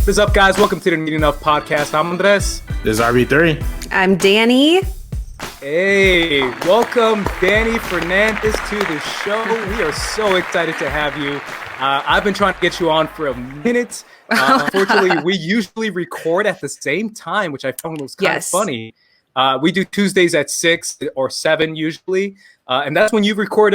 What is up, guys? Welcome to the Need Enough podcast. I'm Andres. This is RB3. I'm Dani. Hey, welcome Dani Fernandez to the show. We are so excited to have you. I've been trying to get you on for a minute. Unfortunately, we usually record at the same time, which I found was kind of funny. We do Tuesdays at 6 or 7 usually. And that's when you record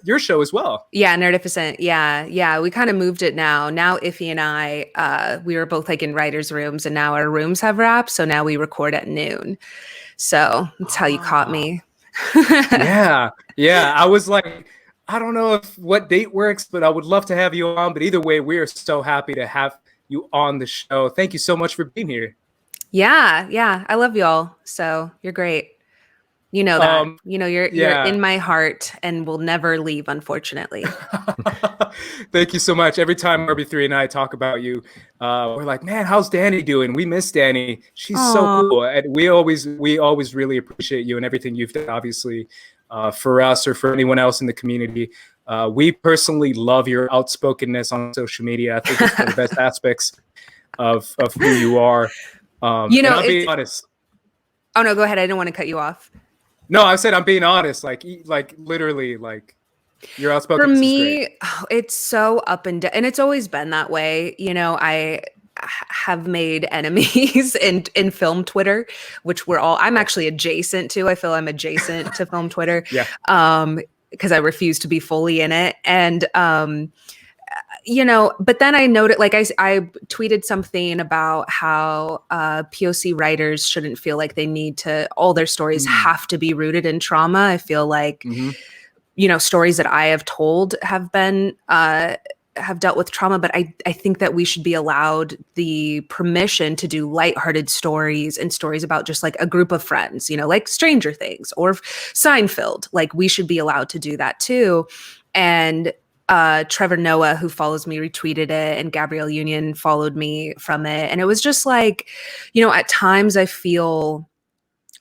your show as well. Yeah, Nerdificent. Yeah. We kind of moved it now. Now Iffy and I, we were both like in writers' rooms, and now our rooms have wrapped. So now we record at noon. So that's how you caught me. Yeah. I was like, I don't know what date works, but I would love to have you on. But either way, we are so happy to have you on the show. Thank you so much for being here. Yeah. I love y'all. So you're great. You know that. You're in my heart and will never leave, unfortunately. Thank you so much. Every time RB3 and I talk about you, we're like, man, how's Dani doing? We miss Dani. She's so cool. And we always really appreciate you and everything you've done, obviously, for us or for anyone else in the community. We personally love your outspokenness on social media. I think it's one of the best aspects of who you are. I'm being honest. Oh, no, go ahead. I didn't want to cut you off. No, I said I'm being honest. Like literally, like your outspoken. For me, it's so up and down, and it's always been that way. You know, I have made enemies in film Twitter, which I'm actually adjacent to. I feel I'm adjacent to film Twitter. Yeah. Because I refuse to be fully in it, and but then I noted, like I tweeted something about how POC writers shouldn't feel like they need to, all their stories have to be rooted in trauma. I feel like, stories that I have told have been, have dealt with trauma, but I think that we should be allowed the permission to do lighthearted stories and stories about just like a group of friends, like Stranger Things or Seinfeld. Like we should be allowed to do that too. And Trevor Noah, who follows me, retweeted it, and Gabrielle Union followed me from it. And it was just like, at times I feel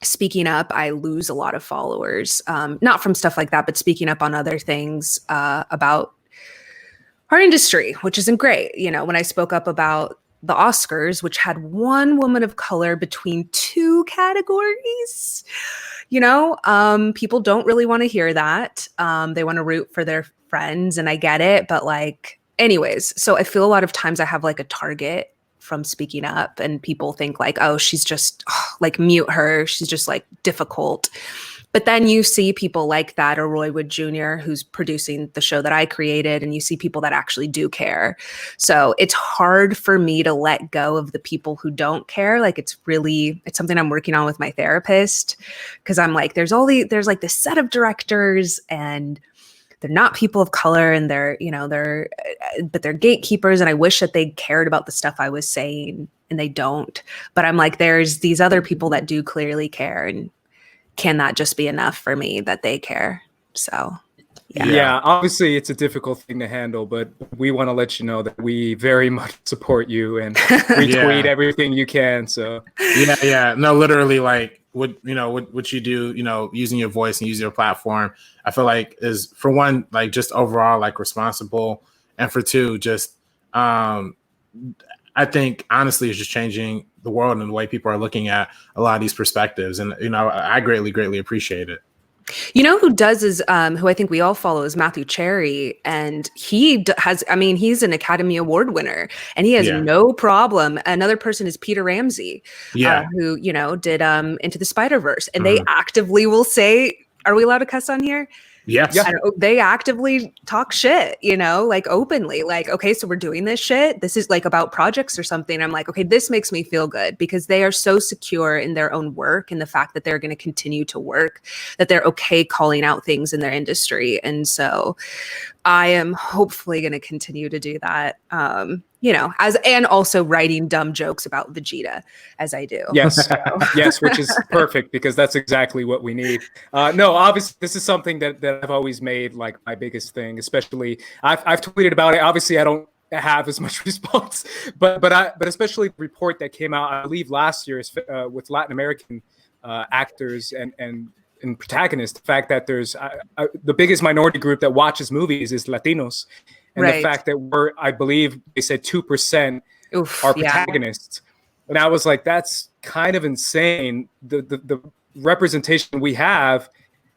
speaking up, I lose a lot of followers, not from stuff like that, but speaking up on other things about our industry, which isn't great. When I spoke up about the Oscars, which had one woman of color between two categories, people don't really want to hear that. They want to root for their friends, and I get it, but anyways, so I feel a lot of times I have like a target from speaking up, and people think like, oh, she's just mute her, she's just like difficult. But then you see people like that, or Roy Wood Jr., who's producing the show that I created, and you see people that actually do care. So it's hard for me to let go of the people who don't care. Like it's something I'm working on with my therapist, because I'm like, there's like this set of directors, and they're not people of color, and but they're gatekeepers. And I wish that they cared about the stuff I was saying, and they don't. But I'm like, there's these other people that do clearly care, and can that just be enough for me that they care? So, yeah. Obviously, it's a difficult thing to handle, but we want to let you know that we very much support you and retweet everything you can. So, no, literally, like what you do, using your voice and using your platform, I feel like is, for one, like just overall like responsible, and for two, just I think honestly it's just changing the world and the way people are looking at a lot of these perspectives, and I greatly appreciate it. Who does is who I think we all follow is Matthew Cherry, and he has, he's an Academy Award winner, and he has no problem. Another person is Peter Ramsey, who did Into the Spider-Verse, and they actively will say, are we allowed to cuss on here? Yes. Yeah. They actively talk shit, like openly, like, okay, so we're doing this shit. This is like about projects or something. I'm like, okay, this makes me feel good, because they are so secure in their own work and the fact that they're going to continue to work, that they're okay calling out things in their industry. And so I am hopefully going to continue to do that. And also writing dumb jokes about Vegeta as I do. Yes. Yes, which is perfect, because that's exactly what we need. No, obviously this is something that I've always made like my biggest thing, especially I've tweeted about it. Obviously I don't have as much response, but especially the report that came out, I believe last year, with Latin American actors and protagonists, the fact that there's the biggest minority group that watches movies is Latinos. And the fact that I believe they said 2% Oof, our yeah. protagonists. And I was like, that's kind of insane. The representation we have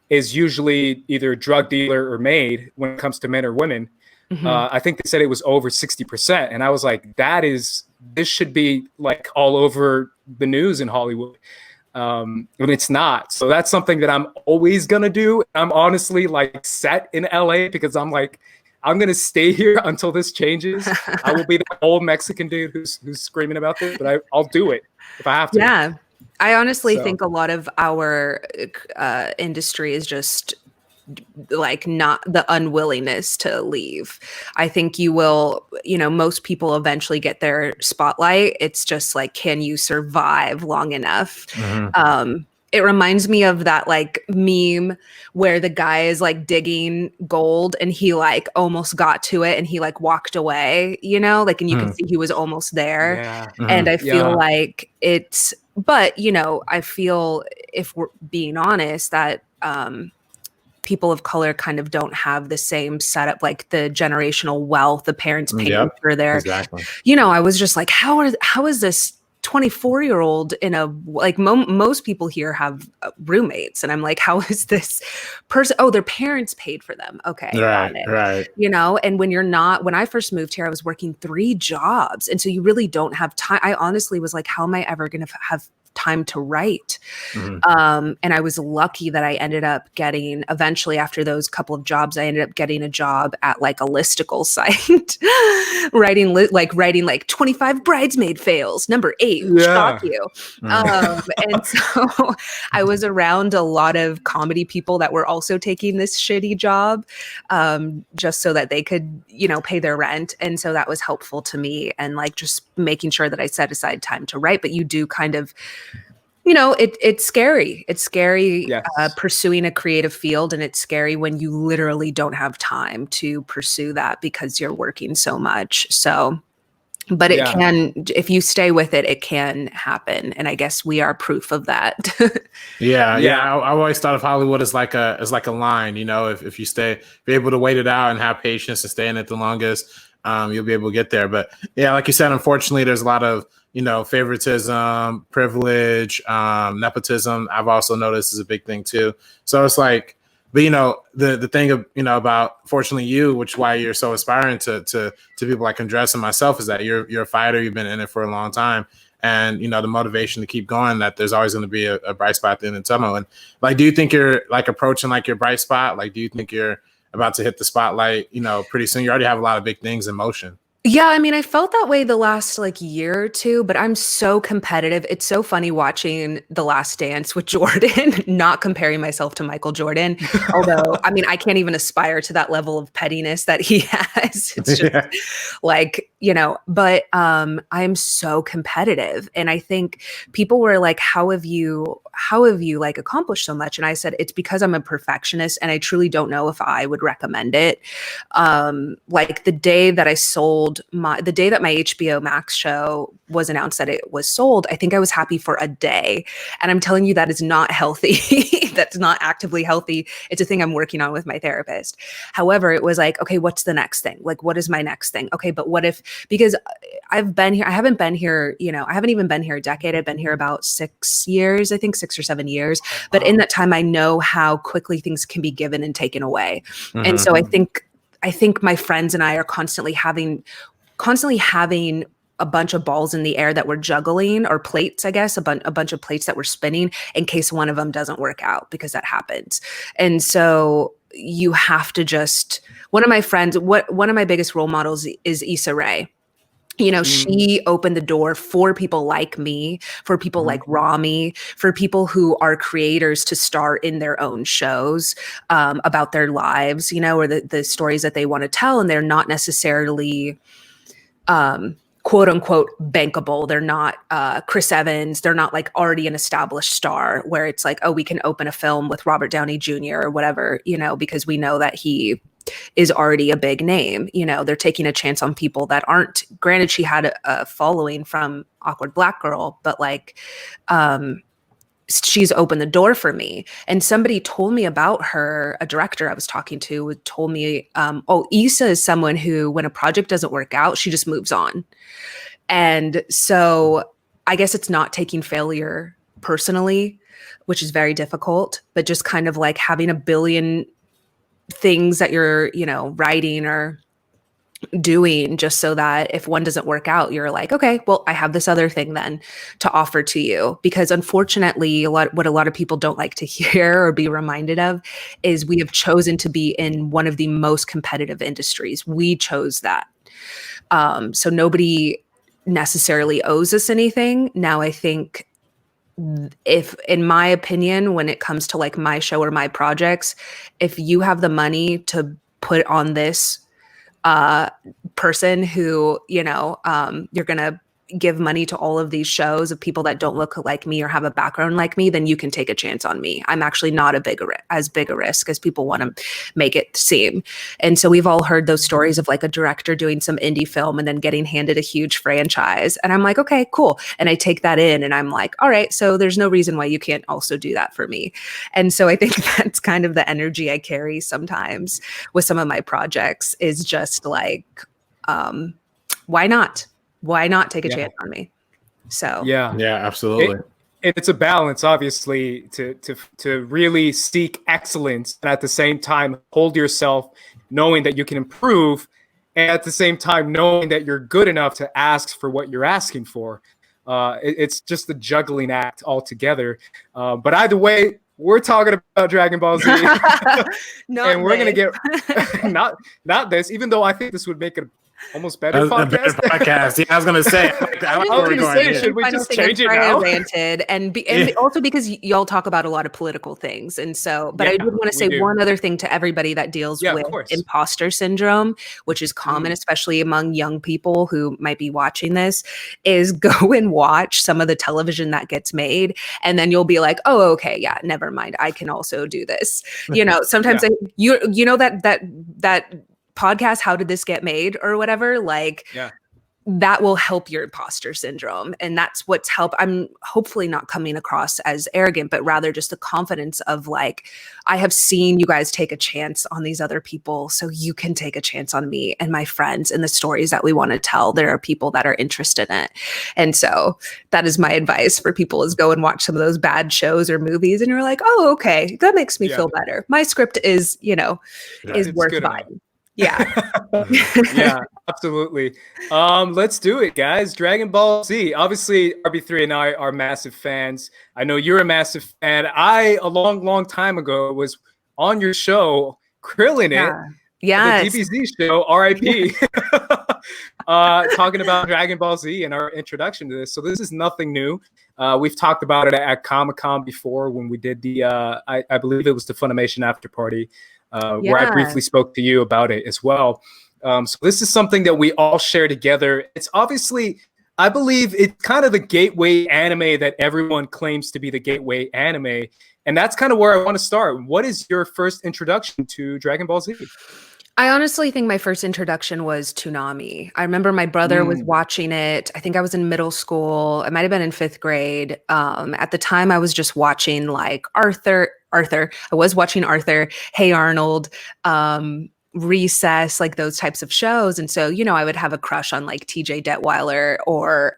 is usually either drug dealer or maid when it comes to men or women. I think they said it was over 60%. And I was like, this should be like all over the news in Hollywood. And it's not. So that's something that I'm always going to do. I'm honestly like set in LA because I'm like, I'm going to stay here until this changes. I will be the old Mexican dude who's screaming about this, but I'll do it if I have to. Yeah. I honestly think a lot of our industry is just like not the unwillingness to leave. I think you will, most people eventually get their spotlight. It's just like, can you survive long enough? It reminds me of that like meme where the guy is like digging gold and he like almost got to it and he like walked away, like, and you can see he was almost there. Yeah. And I feel like but I feel, if we're being honest, that people of color kind of don't have the same setup, like the generational wealth, the parents paying for their, exactly. I was just like, how is this 24-year-old in a, like most people here have roommates. And I'm like, how is this person? Oh, their parents paid for them. Okay. Right. And when I first moved here, I was working 3 jobs. And so you really don't have time. I honestly was like, how am I ever going to have time to write? And I was lucky that I ended up getting, eventually after those couple of jobs, I ended up getting a job at like a listicle site, writing like 25 bridesmaid fails, number 8, shock you. And so I was around a lot of comedy people that were also taking this shitty job, just so that they could, pay their rent. And so that was helpful to me, and like just making sure that I set aside time to write. But you do kind of, it's scary. It's scary pursuing a creative field, and it's scary when you literally don't have time to pursue that because you're working so much. So, but it can, if you stay with it, it can happen. And I guess we are proof of that. I always thought of Hollywood as like a line, if you're able to wait it out and have patience and stay in it the longest, you'll be able to get there. But yeah, like you said, unfortunately, there's a lot of, favoritism, privilege, nepotism. I've also noticed is a big thing too. So it's like, but the thing of, about fortunately you, which why you're so aspiring to people like Andres and myself, is that you're a fighter. You've been in it for a long time. And, the motivation to keep going, that there's always going to be a bright spot at the end of the tunnel. And like, do you think you're like approaching like your bright spot? Like, do you think you're about to hit the spotlight, pretty soon? You already have a lot of big things in motion. Yeah, I mean, I felt that way the last like year or two, but I'm so competitive. It's so funny watching The Last Dance with Jordan, not comparing myself to Michael Jordan. Although, I mean, I can't even aspire to that level of pettiness that he has. It's just like, but I'm so competitive. And I think people were like, how have you like accomplished so much? And I said, it's because I'm a perfectionist and I truly don't know if I would recommend it. Like the day that the day that my HBO Max show was announced that it was sold, I think I was happy for a day. And I'm telling you, that is not healthy. That's not actively healthy. It's a thing I'm working on with my therapist. However, it was like, okay, what's the next thing? Like, what is my next thing? Okay, but what if, because I've been here, I haven't been here, I haven't even been here a decade. I've been here about 6 years, I think 6 or 7 years. But in that time, I know how quickly things can be given and taken away. And so I think my friends and I are constantly having a bunch of balls in the air that we're juggling, or plates, I guess, a bunch of plates that we're spinning in case one of them doesn't work out, because that happens. And so you have to just, one of my biggest role models is Issa Rae. She opened the door for people like me, for people like Rami, for people who are creators to star in their own shows about their lives, or the stories that they want to tell. And they're not necessarily quote unquote bankable. They're not Chris Evans. They're not like already an established star where it's like, oh, we can open a film with Robert Downey Jr. or whatever, because we know that he is already a big name. They're taking a chance on people that aren't. Granted, she had a following from Awkward Black Girl, but like she's opened the door for me. And somebody told me about her, a director I was talking to told me, Issa is someone who, when a project doesn't work out, she just moves on. And so I guess it's not taking failure personally, which is very difficult, but just kind of like having a billion things that you're, writing or doing, just so that if one doesn't work out, you're like, okay, well, I have this other thing then to offer to you. Because unfortunately, what a lot of people don't like to hear or be reminded of is we have chosen to be in one of the most competitive industries. We chose that. So nobody necessarily owes us anything. Now, I think if, in my opinion, when it comes to like my show or my projects, if you have the money to put on this person who, you're going to give money to all of these shows of people that don't look like me or have a background like me, then you can take a chance on me. I'm actually not as big a risk as people want to make it seem. And so we've all heard those stories of like a director doing some indie film and then getting handed a huge franchise. And I'm like, okay, cool. And I take that in and I'm like, all right, so there's no reason why you can't also do that for me. And so I think that's kind of the energy I carry sometimes with some of my projects, is just like, why not? Why not take a chance on me? So yeah, absolutely. It's a balance, obviously, to really seek excellence, and at the same time hold yourself, knowing that you can improve, and at the same time knowing that you're good enough to ask for what you're asking for. It's just the juggling act altogether. But either way, we're talking about Dragon Ball Z, and we're gonna get not this, even though I think this would make it almost better podcast. Yeah, I was gonna say. Should we just change it now? And also because y'all talk about a lot of political things, and so. But I did want to say one other thing to everybody that deals with imposter syndrome, which is common, especially among young people who might be watching this. Is go and watch some of the television that gets made, and then you'll be like, oh, okay, yeah, never mind. I can also do this. Sometimes that podcast, How Did This Get Made or whatever, that will help your imposter syndrome. And that's what's I'm hopefully not coming across as arrogant, but rather just the confidence of like, I have seen you guys take a chance on these other people, so you can take a chance on me and my friends and the stories that we want to tell. There are people that are interested in it. And so that is my advice for people, is go and watch some of those bad shows or movies. And you're like, oh, okay, that makes me feel better. My script is, is worth buying. Yeah. Yeah, absolutely. Let's do it, guys. Dragon Ball Z. Obviously, RB3 and I are massive fans. I know you're a massive fan. I, a long time ago, was on your show, Krillin' It. Yeah. The DBZ show, RIP. Talking about Dragon Ball Z and our introduction to this. So this is nothing new. We've talked about it at Comic-Con before when we did the, I believe it was the Funimation after party. Where I briefly spoke to you about it as well. So this is something that we all share together. It's obviously, I believe it's kind of the gateway anime that everyone claims to be the gateway anime. And that's kind of where I want to start. What is your first introduction to Dragon Ball Z? I honestly think my first introduction was Toonami. I remember my brother was watching it. I think I was in middle school. I might have been in 5th grade. At the time, I was just watching like Arthur. I was watching Arthur, Hey Arnold, Recess, like those types of shows. And so, I would have a crush on like TJ Detweiler or,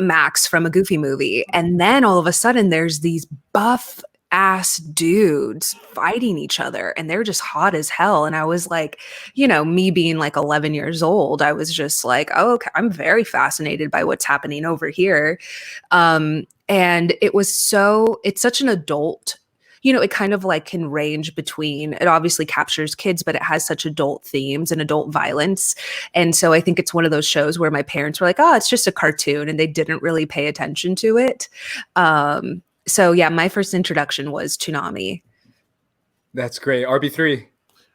Max from a Goofy movie. And then all of a sudden there's these buff ass dudes fighting each other, and they're just hot as hell. And I was like, me being like 11 years old, I was just like, oh, okay, I'm very fascinated by what's happening over here. And it's such an adult, it kind of like can range between, it obviously captures kids, but it has such adult themes and adult violence. And so I think it's one of those shows where my parents were like, oh, it's just a cartoon, and they didn't really pay attention to it. So yeah, my first introduction was Toonami. That's great. RB3.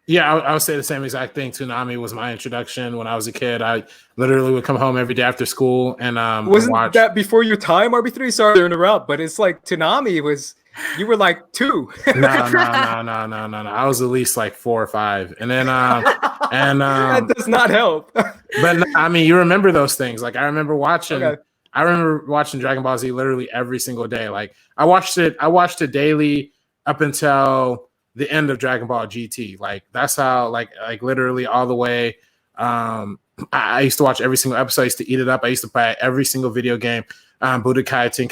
Yeah, I would say the same exact thing. Toonami was my introduction when I was a kid. I literally would come home every day after school and wasn't that before your time, RB3? Sorry to interrupt, but it's like Toonami was. You were like 2. No. I was at least like 4 or 5, and then that does not help. But I mean, you remember those things. Like I remember watching. Okay. I remember watching Dragon Ball Z literally every single day. Like I watched it daily up until the end of Dragon Ball GT. Like that's how like literally all the way I used to watch every single episode. I used to eat it up. I used to play every single video game. Budokai 2,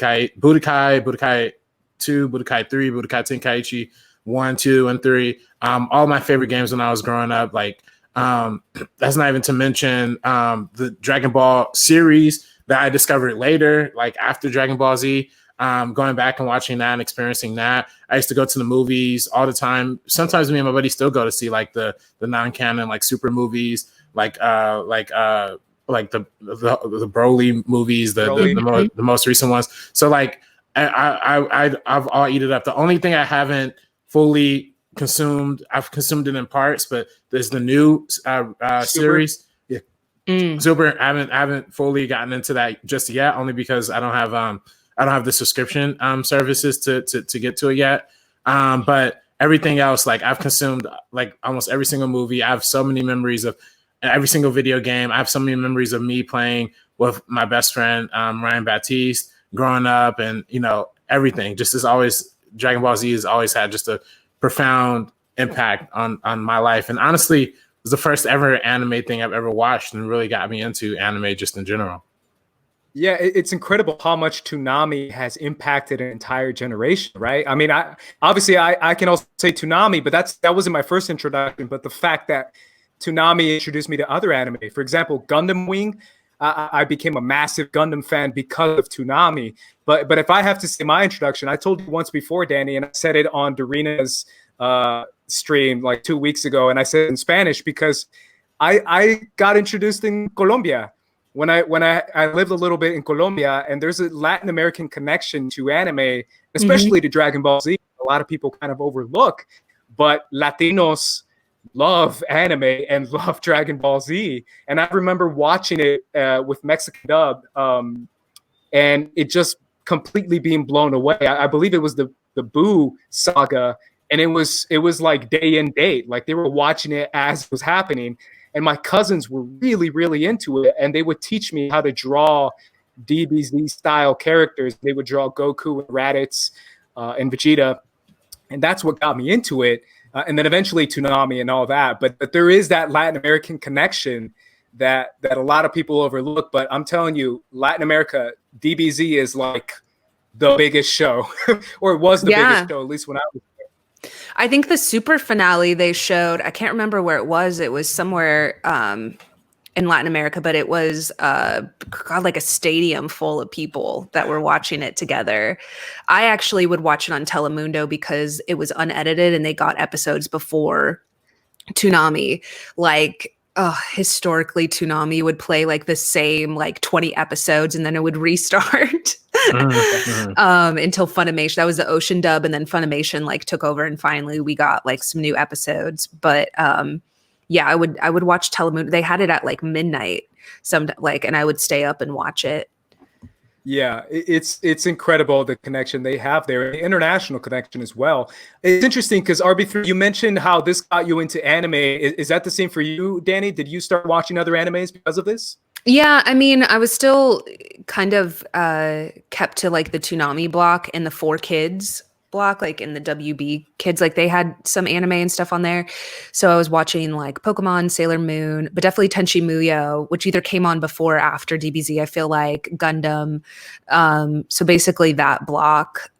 Budokai 3, Budokai Tenkaichi 1, 2, and 3. All my favorite games when I was growing up. Like, that's not even to mention the Dragon Ball series that I discovered later, like after Dragon Ball Z. Going back and watching that and experiencing that. I used to go to the movies all the time. Sometimes me and my buddy still go to see like the non-canon, like super movies, like the Broly movies, the most recent ones. So like I've all eaten it up. The only thing I haven't fully consumed, I've consumed it in parts, but there's the new series. Yeah. Super. I haven't fully gotten into that just yet, only because I don't have the subscription services to get to it yet. But everything else, like I've consumed like almost every single movie. I have so many memories of every single video game. I have so many memories of me playing with my best friend, Ryan Baptiste, growing up, and everything. Just as always, Dragon Ball Z has always had just a profound impact on my life. And honestly, it was the first ever anime thing I've ever watched and really got me into anime just in general. Yeah, it's incredible how much Toonami has impacted an entire generation, right? I mean, I can also say Toonami, but that wasn't my first introduction. But the fact that Toonami introduced me to other anime, for example, Gundam Wing, I became a massive Gundam fan because of Toonami. But if I have to say my introduction, I told you once before, Danny, and I said it on Dorina's stream like 2 weeks ago, and I said it in Spanish because I got introduced in Colombia. When I lived a little bit in Colombia, and there's a Latin American connection to anime, especially to Dragon Ball Z. A lot of people kind of overlook, but Latinos love anime and love Dragon Ball Z. And I remember watching it with Mexican dub, and it just completely being blown away. I believe it was the Boo saga, and it was like day and date. Like they were watching it as it was happening. And my cousins were really, really into it. And they would teach me how to draw DBZ style characters. They would draw Goku and Raditz and Vegeta. And that's what got me into it. And then eventually Toonami and all that. But there is that Latin American connection that a lot of people overlook. But I'm telling you, Latin America, DBZ is like the biggest show. Or it was the biggest show, at least when I was. I think the super finale they showed, I can't remember where it was. It was somewhere in Latin America, but it was like a stadium full of people that were watching it together. I actually would watch it on Telemundo because it was unedited and they got episodes before Toonami. Like, historically, Toonami would play like the same like 20 episodes and then it would restart. Until Funimation, that was the Ocean dub, and then Funimation like took over, and finally we got like some new episodes. But yeah, I would watch Telemundo. They had it at like midnight, and I would stay up and watch it. Yeah, it's incredible the connection they have there, the international connection as well. It's interesting because RB3, you mentioned how this got you into anime. Is that the same for you, Danny? Did you start watching other animes because of this? Yeah, I mean, I was still kind of kept to like the Toonami block and the 4Kids block, like in the WB Kids, like they had some anime and stuff on there. So I was watching like Pokemon, Sailor Moon, but definitely Tenchi Muyo, which either came on before or after DBZ, I feel like, Gundam. So basically that block,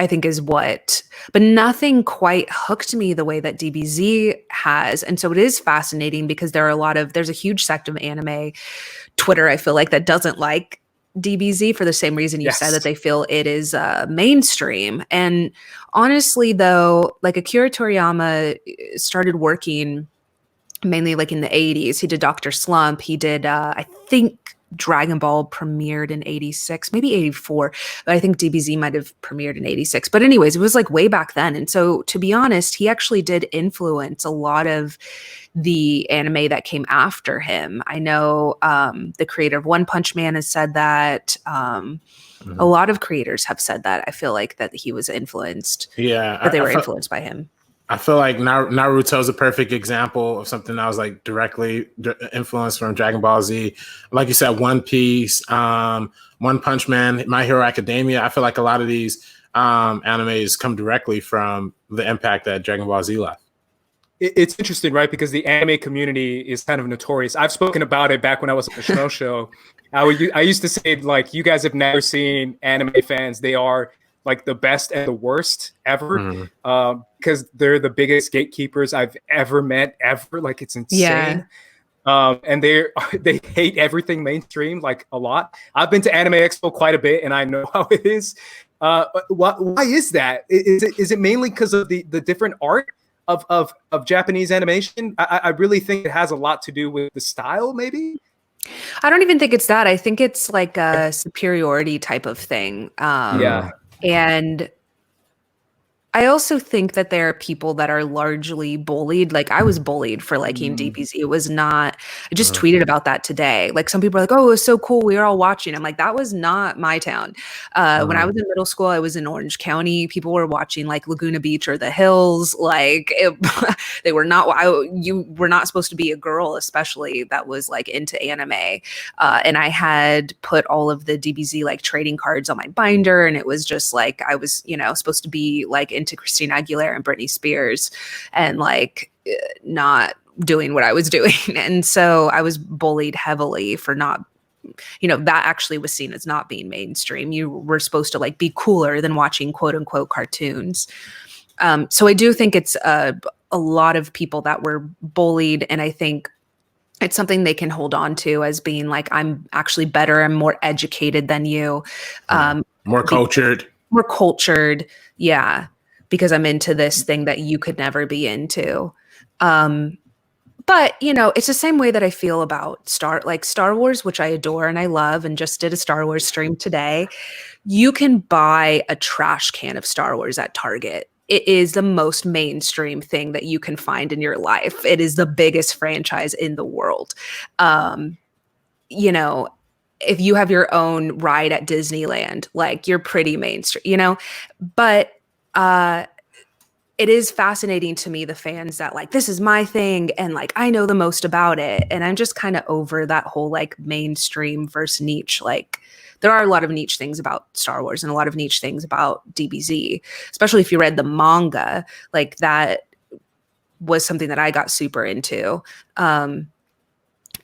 I think is what, but nothing quite hooked me the way that DBZ has. And so it is fascinating because there's a huge sect of anime Twitter, I feel like, that doesn't like DBZ for the same reason you said, that they feel it is mainstream. And honestly, though, like Akira Toriyama started working mainly like in the 80s. He did Dr. Slump. He did, I think, Dragon Ball premiered in 86, maybe 84, but I think DBZ might have premiered in 86. But anyways, it was like way back then. And so to be honest, he actually did influence a lot of the anime that came after him. I know the creator of One Punch Man has said that. A lot of creators have said that. I feel like that he was influenced. Yeah. That they were influenced by him. I feel like Naruto is a perfect example of something that was like directly influenced from Dragon Ball Z. Like you said, One Piece, One Punch Man, My Hero Academia. I feel like a lot of these animes come directly from the impact that Dragon Ball Z left. it's interesting, right? Because the anime community is kind of notorious. I've spoken about it back when I was on the Snow Show. I used to say, like, you guys have never seen anime fans. They are like the best and the worst ever, because they're the biggest gatekeepers I've ever met, ever. Like, it's insane. And they hate everything mainstream, like, a lot. I've been to Anime Expo quite a bit, and I know how it is. Why is that? Is it mainly because of the different art of Japanese animation? I really think it has a lot to do with the style, maybe. I don't even think it's that. I think it's like a superiority type of thing. And I also think that there are people that are largely bullied. Like, I was bullied for liking DBZ. It was not, I just tweeted about that today. Like, some people are like, oh, it was so cool, we were all watching. I'm like, that was not my town. When I was in middle school, I was in Orange County. People were watching like Laguna Beach or The Hills. Like, they were not, you were not supposed to be a girl, especially that was like into anime. And I had put all of the DBZ like trading cards on my binder. And it was just like, I was, supposed to be like into Christina Aguilera and Britney Spears, and like not doing what I was doing. And so I was bullied heavily for not, that actually was seen as not being mainstream. You were supposed to like be cooler than watching quote unquote cartoons. So I do think it's a lot of people that were bullied. And I think it's something they can hold on to as being like, I'm actually better and more educated than you. More cultured. More cultured. Yeah. Because I'm into this thing that you could never be into. But, it's the same way that I feel about Star Wars, which I adore and I love, and just did a Star Wars stream today. You can buy a trash can of Star Wars at Target. It is the most mainstream thing that you can find in your life. It is the biggest franchise in the world. If you have your own ride at Disneyland, like, you're pretty mainstream, but it is fascinating to me, the fans that like, this is my thing, and like, I know the most about it. And I'm just kind of over that whole like mainstream versus niche. Like, there are a lot of niche things about Star Wars and a lot of niche things about DBZ, especially if you read the manga. Like, that was something that I got super into.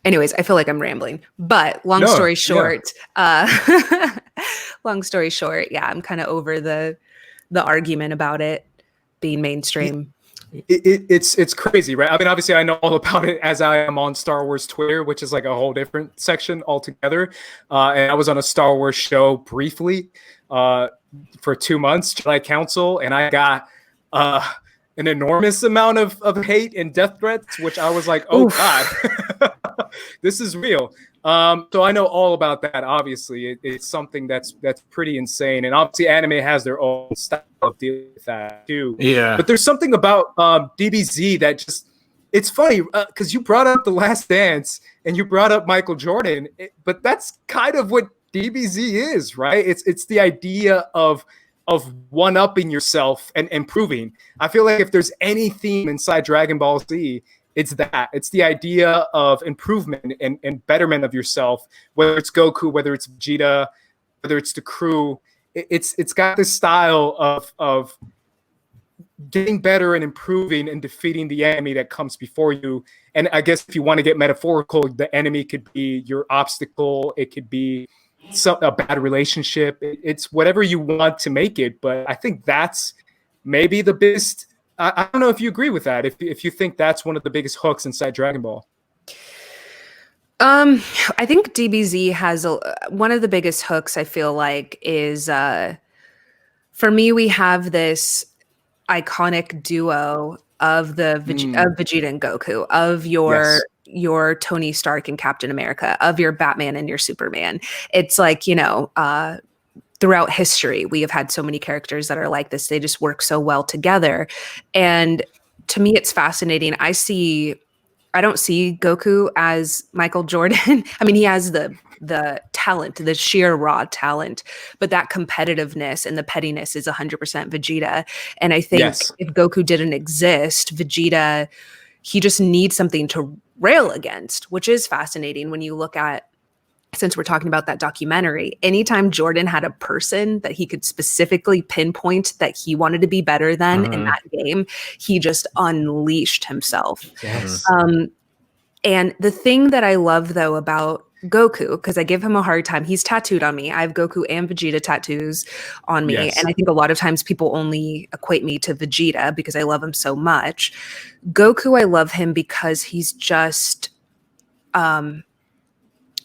Anyways, I feel like I'm rambling, but long story short, yeah, I'm kind of over the argument about it being mainstream. It's crazy, right? I mean, obviously I know all about it as I am on Star Wars Twitter, which is like a whole different section altogether. And I was on a Star Wars show briefly for 2 months, Jedi Council, and I got an enormous amount of hate and death threats, which I was like, oh God, this is real. So I know all about that. Obviously, it's something that's pretty insane, and obviously, anime has their own style of dealing with that too. Yeah. But there's something about DBZ that it's funny because you brought up The Last Dance and you brought up Michael Jordan, but that's kind of what DBZ is, right? It's the idea of one-upping yourself and improving. I feel like if there's any theme inside Dragon Ball Z, it's that. It's the idea of improvement and betterment of yourself, whether it's Goku, whether it's Vegeta, whether it's the crew. It's got this style of getting better and improving and defeating the enemy that comes before you. And I guess if you want to get metaphorical, the enemy could be your obstacle. It could be a bad relationship. It's whatever you want to make it. But I think that's maybe the biggest. I don't know if you agree with that. If you think that's one of the biggest hooks inside Dragon Ball. I think DBZ has one of the biggest hooks. I feel like is for me. We have this iconic duo of the of Vegeta and Goku, of your Tony Stark and Captain America, of your Batman and your Superman. It's like, throughout history, we have had so many characters that are like this. They just work so well together. And to me, it's fascinating. I don't see Goku as Michael Jordan. I mean, he has the talent, the sheer raw talent, but that competitiveness and the pettiness is 100% Vegeta. And I think if Goku didn't exist, Vegeta, he just needs something to rail against, which is fascinating when you look at since we're talking about that documentary, anytime Jordan had a person that he could specifically pinpoint that he wanted to be better than in that game, he just unleashed himself. Yes. And the thing that I love though about Goku, because I give him a hard time, he's tattooed on me. I have Goku and Vegeta tattoos on me. Yes. And I think a lot of times people only equate me to Vegeta because I love him so much. Goku, I love him because he's just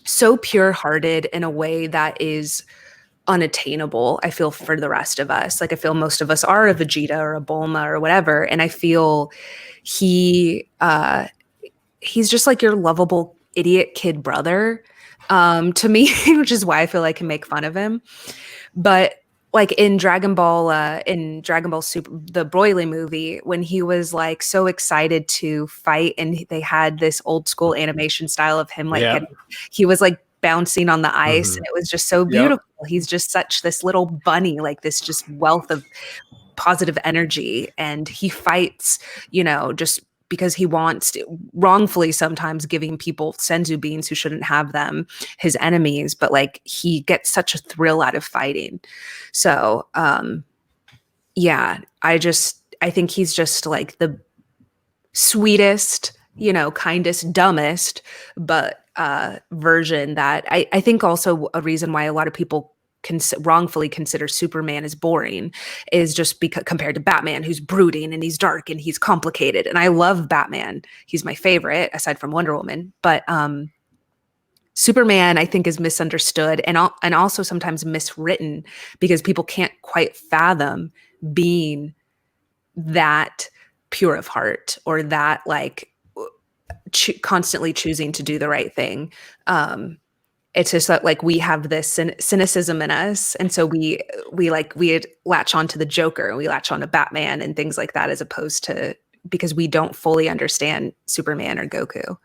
so pure-hearted in a way that is unattainable, I feel, for the rest of us. Like, I feel most of us are a Vegeta or a Bulma or whatever. And I feel he's just like your lovable idiot kid brother to me, which is why I feel I can make fun of him. But like in Dragon Ball Super, the Broly movie, when he was like so excited to fight and they had this old school animation style of him, like he was like bouncing on the ice and it was just so beautiful. He's just such this little bunny, like this just wealth of positive energy. And he fights, just because he wants to, wrongfully sometimes giving people senzu beans who shouldn't have them, his enemies, but like he gets such a thrill out of fighting. So I think he's just like the sweetest, kindest, dumbest, but version that I think also a reason why a lot of people wrongfully consider Superman as boring is just because compared to Batman, who's brooding and he's dark and he's complicated. And I love Batman. He's my favorite aside from Wonder Woman. But Superman, I think, is misunderstood and also sometimes miswritten because people can't quite fathom being that pure of heart or that like constantly choosing to do the right thing. It's just that like we have this cynicism in us, and so we latch on to the Joker and we latch on to Batman and things like that, as opposed to because we don't fully understand Superman or Goku.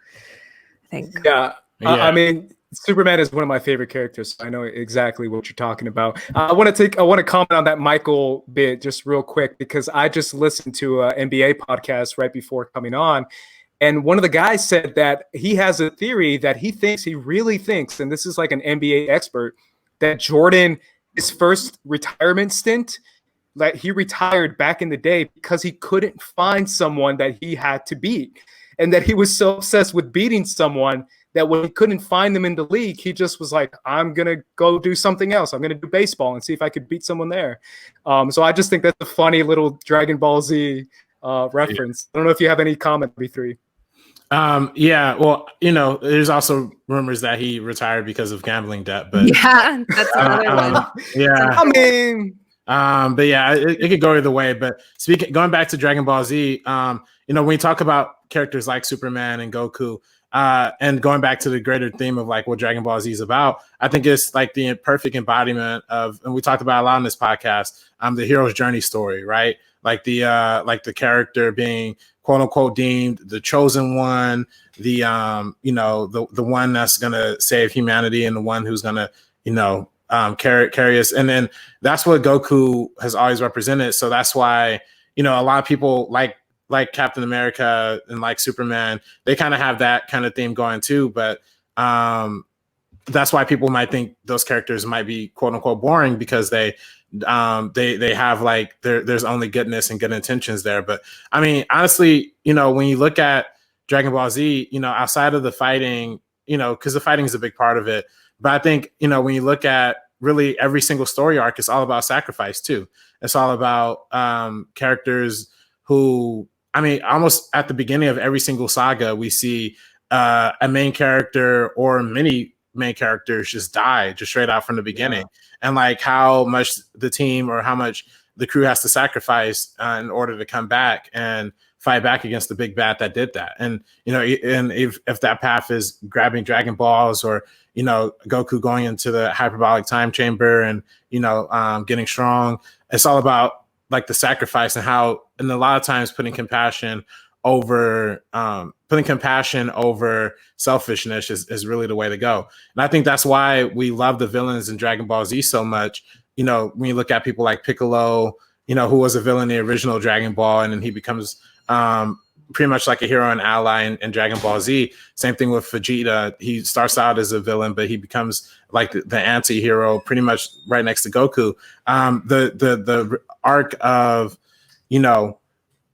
I think. Yeah. I mean, Superman is one of my favorite characters. So I know exactly what you're talking about. I want to comment on that Michael bit just real quick because I just listened to an NBA podcast right before coming on. And one of the guys said that he has a theory that he really thinks, and this is like an NBA expert, that Jordan, his first retirement stint, like he retired back in the day because he couldn't find someone that he had to beat. And that he was so obsessed with beating someone that when he couldn't find them in the league, he just was like, I'm going to go do something else. I'm going to do baseball and see if I could beat someone there. So I just think that's a funny little Dragon Ball Z reference. I don't know if you have any comment, RB3. Well, there's also rumors that he retired because of gambling debt, but that's another one. I mean, but yeah, it could go either way. But going back to Dragon Ball Z, when we talk about characters like Superman and Goku, and going back to the greater theme of like what Dragon Ball Z is about, I think it's like the perfect embodiment of, and we talked about a lot on this podcast, the hero's journey story, right? Like the character being quote unquote deemed the chosen one, the one that's gonna save humanity and the one who's gonna carry us. And then that's what Goku has always represented. So that's why a lot of people like Captain America and like Superman, they kind of have that kind of theme going too. But that's why people might think those characters might be quote unquote boring because they have like there's only goodness and good intentions there. But I mean, honestly, when you look at Dragon Ball Z, outside of the fighting, because the fighting is a big part of it. But I think, when you look at really every single story arc, it's all about sacrifice too. It's all about characters who, I mean, almost at the beginning of every single saga, we see a main character or many main characters just die just straight out from the beginning. And like how much the team or how much the crew has to sacrifice in order to come back and fight back against the big bad that did that. And, and if that path is grabbing Dragon Balls or, Goku going into the hyperbolic time chamber and, getting strong, it's all about like the sacrifice and how, and a lot of times putting compassion over selfishness is really the way to go. And I think that's why we love the villains in Dragon Ball Z so much. When you look at people like Piccolo, who was a villain in the original Dragon Ball, and then he becomes pretty much like a hero and ally in Dragon Ball Z. Same thing with Vegeta. He starts out as a villain, but he becomes like the anti-hero pretty much right next to Goku. The arc of, you know,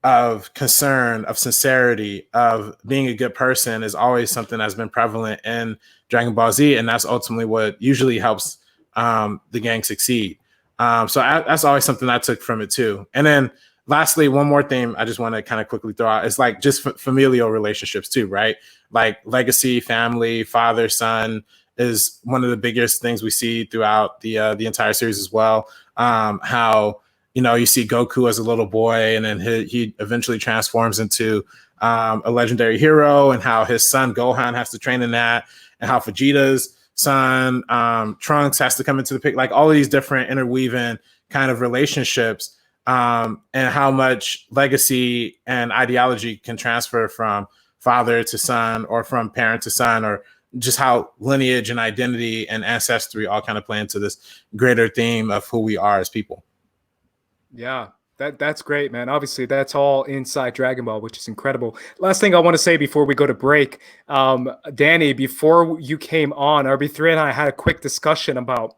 of concern, of sincerity, of being a good person is always something that's been prevalent in Dragon Ball Z. And that's ultimately what usually helps the gang succeed. So that's always something I took from it too. And then lastly, one more thing I just want to kind of quickly throw out is like just familial relationships too, right? Like legacy, family, father, son is one of the biggest things we see throughout the entire series as well. How, you know, you see Goku as a little boy, and then he eventually transforms into a legendary hero, and how his son Gohan has to train in that, and how Vegeta's son Trunks has to come into the pic. Like all of these different interweaving kind of relationships, and how much legacy and ideology can transfer from father to son, or from parent to son, or just how lineage and identity and ancestry all kind of play into this greater theme of who we are as people. Yeah, that's great, man. Obviously, that's all inside Dragon Ball, which is incredible. Last thing I want to say before we go to break, Dani, before you came on, RB3 and I had a quick discussion about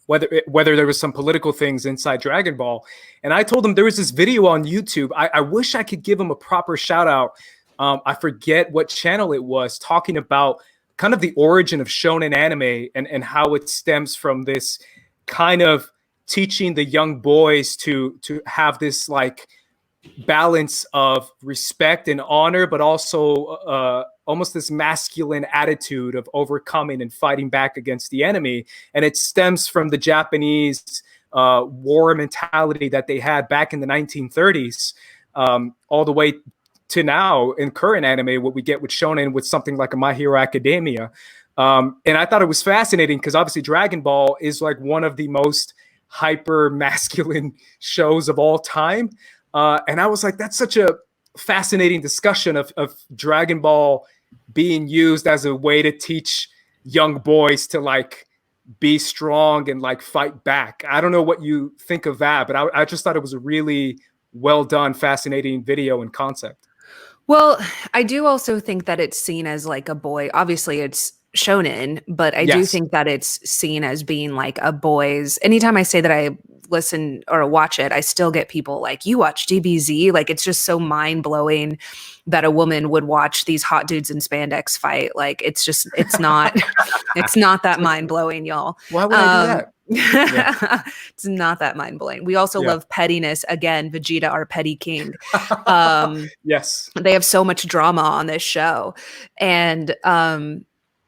whether there was some political things inside Dragon Ball, and I told him there was this video on YouTube. I wish I could give him a proper shout out. I forget what channel it was, talking about kind of the origin of shonen anime and how it stems from this kind of teaching the young boys to have this like balance of respect and honor, but also almost this masculine attitude of overcoming and fighting back against the enemy. And it stems from the Japanese war mentality that they had back in the 1930s, all the way to now in current anime, what we get with shonen with something like a My Hero Academia. And I thought it was fascinating because obviously Dragon Ball is like one of the most hyper masculine shows of all time. And I was like, that's such a fascinating discussion of Dragon Ball being used as a way to teach young boys to like be strong and like fight back. I don't know what you think of that, but I just thought it was a really well done, fascinating video and concept. Well, I do also think that it's seen as like a boy. Obviously, it's shonen, but I do think that it's seen as being like a boy's. Anytime I say that I listen or watch it, I still get people like, you watch DBZ? Like, it's just so mind blowing that a woman would watch these hot dudes in spandex fight. Like, it's not, it's not that mind blowing, y'all. Why would I do that? Yeah. It's not that mind blowing. We also love pettiness. Again, Vegeta, our petty king. Yes. They have so much drama on this show. And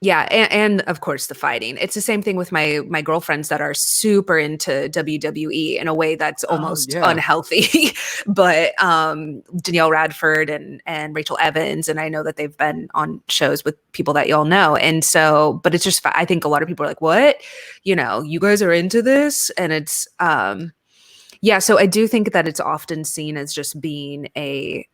and of course the fighting. It's the same thing with my girlfriends that are super into WWE in a way that's almost unhealthy. But Danielle Radford and Rachel Evans, and I know that they've been on shows with people that y'all know. And so, but it's just, I think a lot of people are like, what? You know, you guys are into this? And it's so I do think that it's often seen as just being a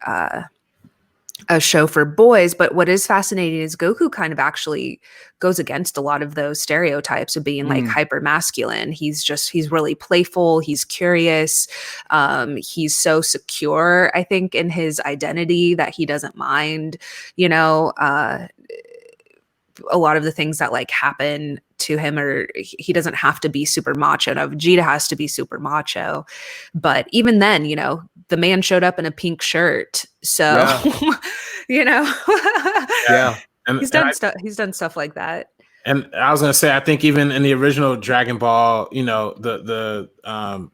show for boys. But what is fascinating is Goku kind of actually goes against a lot of those stereotypes of being like hyper masculine. He's really playful. He's curious. He's so secure, I think, in his identity that he doesn't mind, you know, a lot of the things that like happen to him, or he doesn't have to be super macho. Now Vegeta has to be super macho, but even then, you know, the man showed up in a pink shirt, so you know, and he's done stuff. He's done stuff like that. And I was gonna say, I think even in the original Dragon Ball, you know, the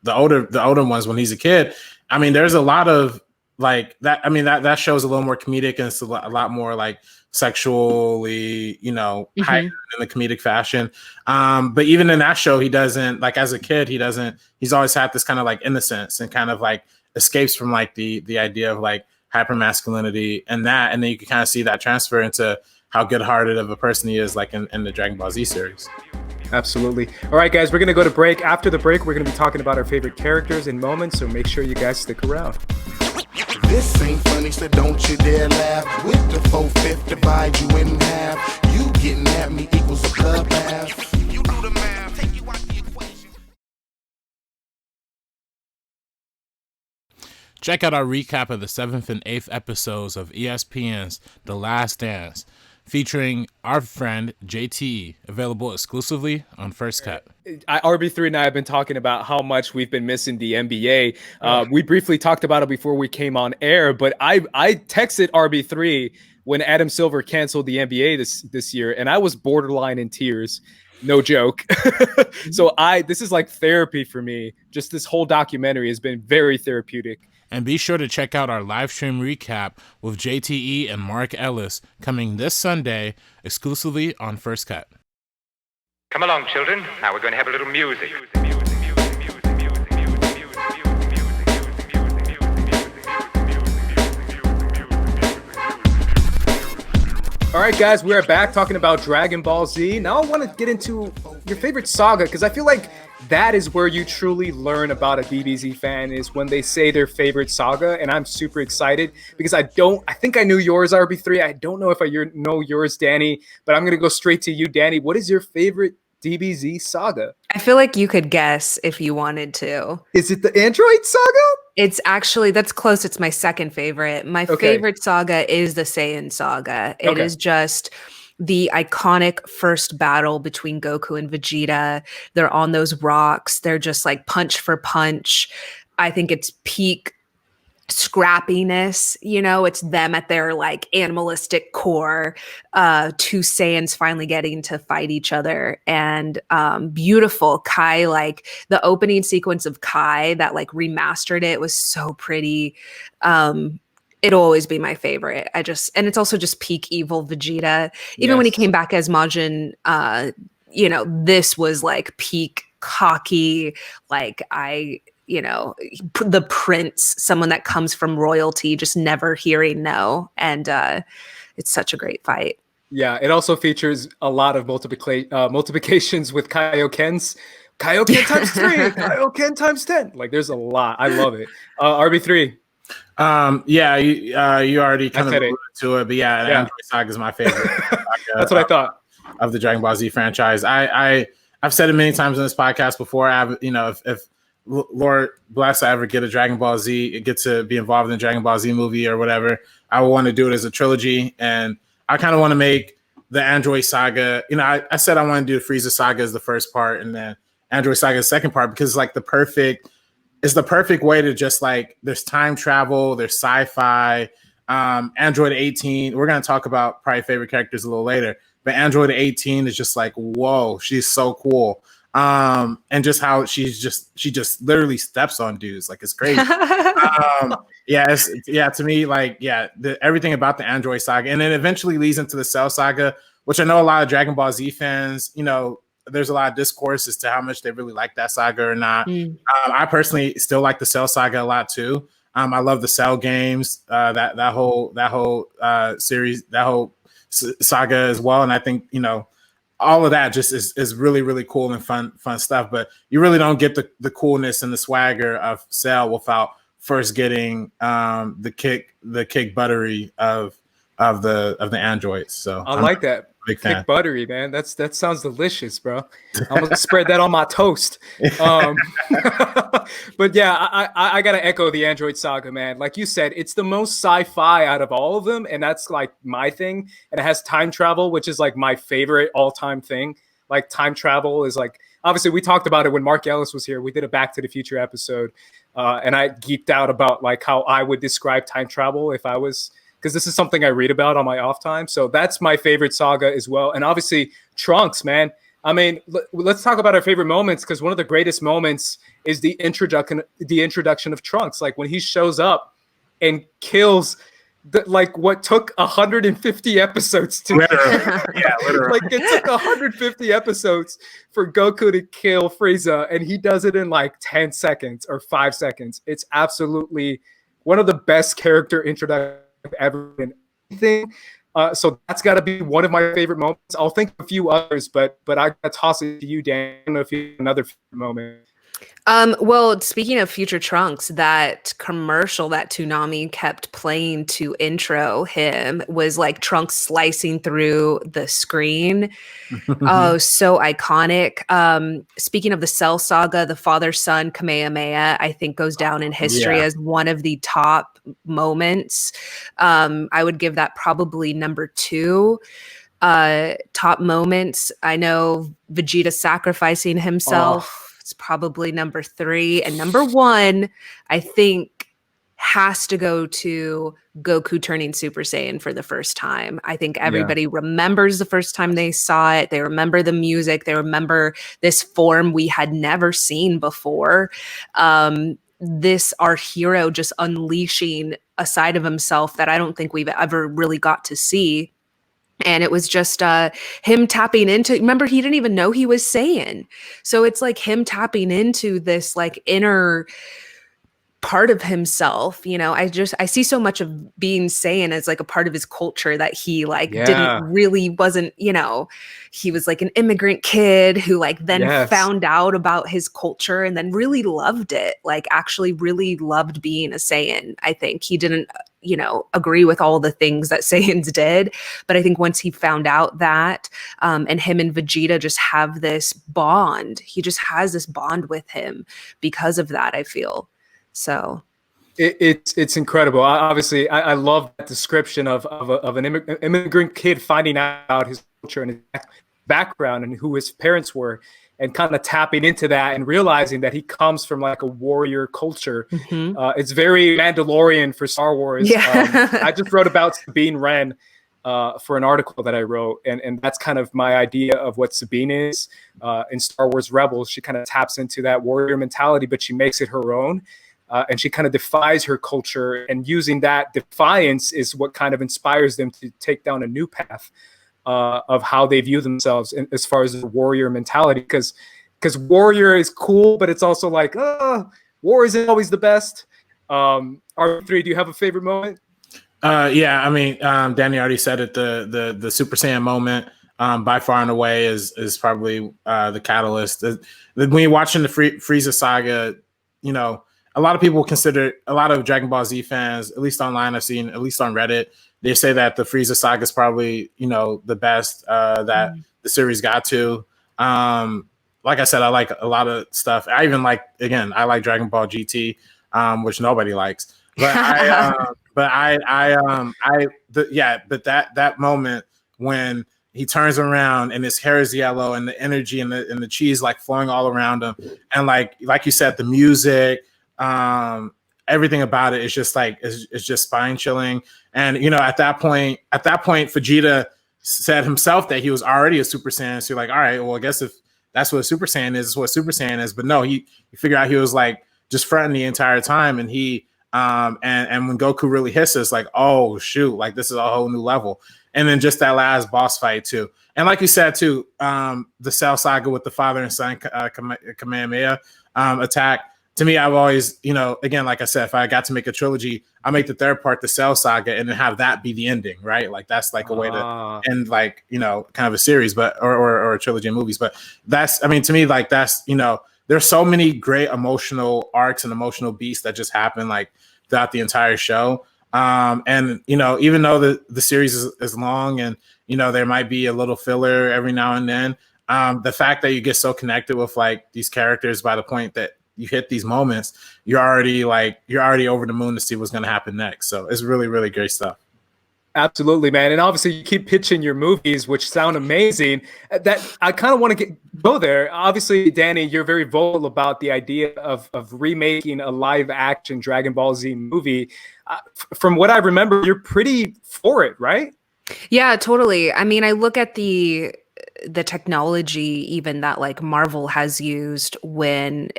older ones when he's a kid, I mean, there's a lot of like that. I mean, that show's a little more comedic, and it's a lot more like sexually, you know, heightened in the comedic fashion. But even in that show, he doesn't, like, as a kid, he's always had this kind of like innocence and kind of like escapes from like the idea of like hyper masculinity and that. And then you can kind of see that transfer into how good hearted of a person he is, like in the Dragon Ball Z series. Absolutely. All right, guys, we're going to go to break. After the break, we're going to be talking about our favorite characters and moments. So make sure you guys stick around. This ain't funny, so don't you dare laugh. With the 4/5 divide you in half. You getting at me equals a bloodbath. You do the math, take you out the equation. Check out our recap of the 7th and 8th episodes of ESPN's The Last Dance, featuring our friend JT, available exclusively on First Cut. RB3 and I have been talking about how much we've been missing the NBA. We briefly talked about it before we came on air, but I texted RB3 when Adam Silver canceled the NBA this year, and I was borderline in tears. No joke. So this is like therapy for me. Just this whole documentary has been very therapeutic. And be sure to check out our live stream recap with JTE and Mark Ellis coming this Sunday exclusively on First Cut. Come along, children. Now we're going to have a little music. All right, guys, we are back talking about Dragon Ball Z. Now I want to get into your favorite saga, because I feel like that is where you truly learn about a DBZ fan, is when they say their favorite saga. And I'm super excited because I think I knew yours, RB3. I don't know if I know yours, Danny, but I'm going to go straight to you, Danny. What is your favorite DBZ saga? I feel like you could guess if you wanted to. Is it the Android saga? It's actually, that's close. It's my second favorite. My favorite saga is the Saiyan saga. It is just the iconic first battle between Goku and Vegeta. They're on those rocks. They're just like punch for punch. I think it's peak scrappiness, it's them at their like animalistic core, two Saiyans finally getting to fight each other, and beautiful Kai, like the opening sequence of Kai that like remastered it was so pretty. It'll always be my favorite. And it's also just peak evil Vegeta. Even when he came back as Majin, this was like peak cocky, like the prince, someone that comes from royalty, just never hearing no. And it's such a great fight. Yeah, it also features a lot of multiplications with Kaioken's. Kaioken times 3, Kaioken times 10. Like, there's a lot. I love it. RB3. You already kind of alluded to it, but Android Saga is my favorite. That's what I thought of the Dragon Ball Z franchise. I've said it many times on this podcast before. If Lord bless, I ever get a Dragon Ball Z, get to be involved in a Dragon Ball Z movie or whatever, I would want to do it as a trilogy. And I kind of want to make the Android Saga, I said I want to do the Frieza Saga as the first part, and then Android Saga as the second part, because it's the perfect way to just like, there's time travel, there's sci-fi. Android 18, we're going to talk about probably favorite characters a little later, but Android 18 is just like, whoa, she's so cool. And just how she just literally steps on dudes, like it's crazy. To me, like, everything about the Android Saga, and then eventually leads into the Cell Saga, which I know a lot of Dragon Ball Z fans, there's a lot of discourse as to how much they really like that saga or not. I personally still like the Cell Saga a lot too. I love the Cell games, that whole series, that whole saga as well, and I think all of that just is really, really cool and fun stuff. But you really don't get the coolness and the swagger of Cell without first getting the kick buttery of the androids. So I like that. Big fan. Kick buttery, man. That sounds delicious, bro. I'm gonna spread that on my toast. But I gotta echo the Android Saga, man. Like you said, it's the most sci-fi out of all of them, and that's like my thing. And it has time travel, which is like my favorite all-time thing. Like, time travel is like, obviously we talked about it when Mark Ellis was here. We did a Back to the Future episode, and I geeked out about like how I would describe time travel if I was, because this is something I read about on my off time. So that's my favorite saga as well. And obviously Trunks, man. I mean, let's talk about our favorite moments, because one of the greatest moments is the introduction of Trunks. Like when he shows up and kills what took 150 episodes to literally. Like, it took 150 episodes for Goku to kill Frieza, and he does it in like 10 seconds or 5 seconds. It's absolutely one of the best character introductions ever in anything. So that's got to be one of my favorite moments. I'll think of a few others, but I gotta toss it to you, Dan. I don't know if you have another favorite moment. Well, speaking of future Trunks, that commercial that Toonami kept playing to intro him was like Trunks slicing through the screen. Oh, so iconic. Speaking of the Cell Saga, the father-son Kamehameha, I think goes down in history as one of the top moments. I would give that probably number 2. Top moments. I know Vegeta sacrificing himself. It's probably number 3. And number 1, I think, has to go to Goku turning Super Saiyan for the first time. I think everybody remembers the first time they saw it. They remember the music. They remember this form we had never seen before. This, our hero, just unleashing a side of himself that I don't think we've ever really got to see. And it was just him tapping into, remember, he didn't even know he was Saiyan. So it's like him tapping into this like inner part of himself. You know, I see so much of being Saiyan as like a part of his culture that he like didn't really, wasn't, you know, he was like an immigrant kid who like then found out about his culture and then really loved it, like actually really loved being a Saiyan. I think he didn't, you know, agree with all the things that Saiyans did. But I think once he found out that, and him and Vegeta just have this bond, he just has this bond with him because of that, I feel. So it's incredible. Obviously, I love that description of an immigrant kid finding out his culture and his background and who his parents were, and kind of tapping into that and realizing that he comes from like a warrior culture. It's very Mandalorian for Star Wars. I just wrote about Sabine Wren for an article that I wrote, and that's kind of my idea of what Sabine is in Star Wars Rebels. She kind of taps into that warrior mentality, but she makes it her own. And she kind of defies her culture, and using that defiance is what kind of inspires them to take down a new path of how they view themselves as far as the warrior mentality. Because warrior is cool, but it's also like, war isn't always the best. R3, do you have a favorite moment? Yeah, I mean, Danny already said it. The Super Saiyan moment, by far and away, is probably the catalyst. When you're watching the Frieza saga, you know, a lot of people consider, a lot of Dragon Ball Z fans, at least online, I've seen, at least on Reddit, they say that the Frieza saga is probably, you know, the best that the series got to. Like I said, I like a lot of stuff. I even like, again, I like Dragon Ball GT, which nobody likes. But that moment when he turns around and his hair is yellow and the energy and the cheese like flowing all around him, and like you said, the music, everything about it is just like it's just spine chilling. And you know, at that point, Vegeta said himself that he was already a Super Saiyan. So you're like, all right, well, I guess if that's what a Super Saiyan is, it's what Super Saiyan is. But no, you figure out he was like just fronting the entire time, and he and when Goku really hisses, like, oh shoot, like this is a whole new level. And then just that last boss fight too. And like you said too, the Cell Saga with the father and son Kamehameha attack. To me, I've always, you know, again, like I said, if I got to make a trilogy, I'll make the third part the Cell Saga and then have that be the ending, right? Like that's like a way to end, like, you know, kind of a series, but or a trilogy of movies. But that's, I mean, to me, like that's, you know, there's so many great emotional arcs and emotional beats that just happen like throughout the entire show. And you know, even though the series is long and you know there might be a little filler every now and then, the fact that you get so connected with like these characters by the point that you hit these moments, you're already over the moon to see what's going to happen next. So it's really, really great stuff. Absolutely, man. And obviously you keep pitching your movies, which sound amazing. That I kind of want to go there. Obviously, Danny, you're very vocal about the idea of remaking a live action Dragon Ball Z movie. From what I remember, you're pretty for it, right? Yeah, totally. I mean, I look at the technology even that like Marvel has used when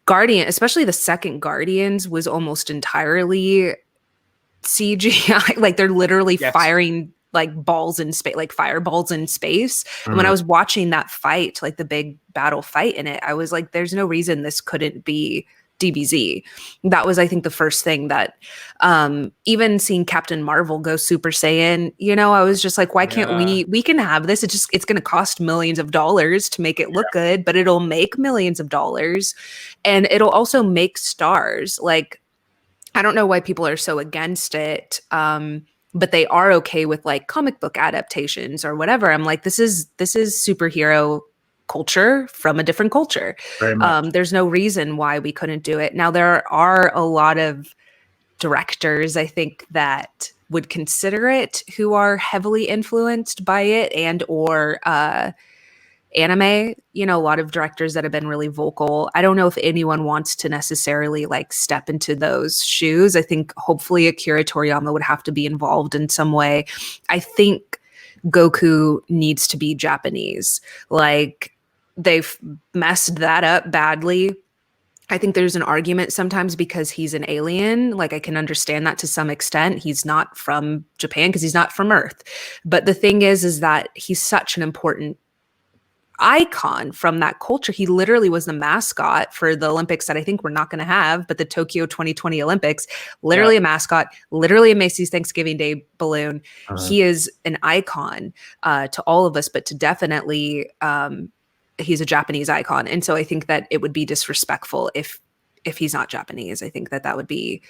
especially the second Guardians was almost entirely CGI. Like they're literally firing like balls in space, like fireballs in space. And when I was watching that fight, like the big battle fight in it, I was like, there's no reason this couldn't be DBZ. That was, I think, the first thing that even seeing Captain Marvel go Super Saiyan, you know, I was just like, why can't we can have this? It's going to cost millions of dollars to make it look good, but it'll make millions of dollars, and it'll also make stars. Like, I don't know why people are so against it. But they are okay with like comic book adaptations or whatever. I'm like, this is superhero culture from a different culture. Very much. There's no reason why we couldn't do it. Now, there are a lot of directors, I think, that would consider it who are heavily influenced by it and or anime. You know, a lot of directors that have been really vocal. I don't know if anyone wants to necessarily like step into those shoes. I think hopefully Akira Toriyama would have to be involved in some way. I think Goku needs to be Japanese. Like, they've messed that up badly. I think there's an argument sometimes because he's an alien. Like, I can understand that to some extent. He's not from Japan because he's not from Earth. But the thing is that he's such an important icon from that culture. He literally was the mascot for the Olympics that I think we're not going to have, but the Tokyo 2020 Olympics, literally a mascot, literally a Macy's Thanksgiving Day balloon. He is an icon to all of us, but to definitely he's a Japanese icon. And so I think that it would be disrespectful if he's not Japanese. I think that would be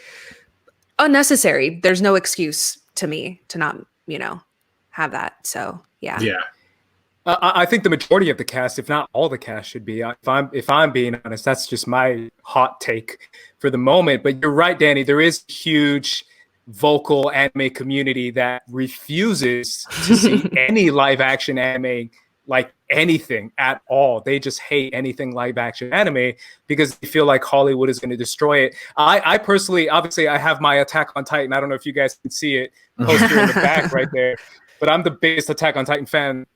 unnecessary. There's no excuse to me to not, you know, have that. So yeah. I think the majority of the cast, if not all the cast, should be. If I'm being honest, that's just my hot take for the moment. But you're right, Danny. There is a huge vocal anime community that refuses to see any live action anime, like anything at all. They just hate anything live action anime because they feel like Hollywood is going to destroy it. I personally, obviously, I have my Attack on Titan. I don't know if you guys can see it poster in the back right there, but I'm the biggest Attack on Titan fan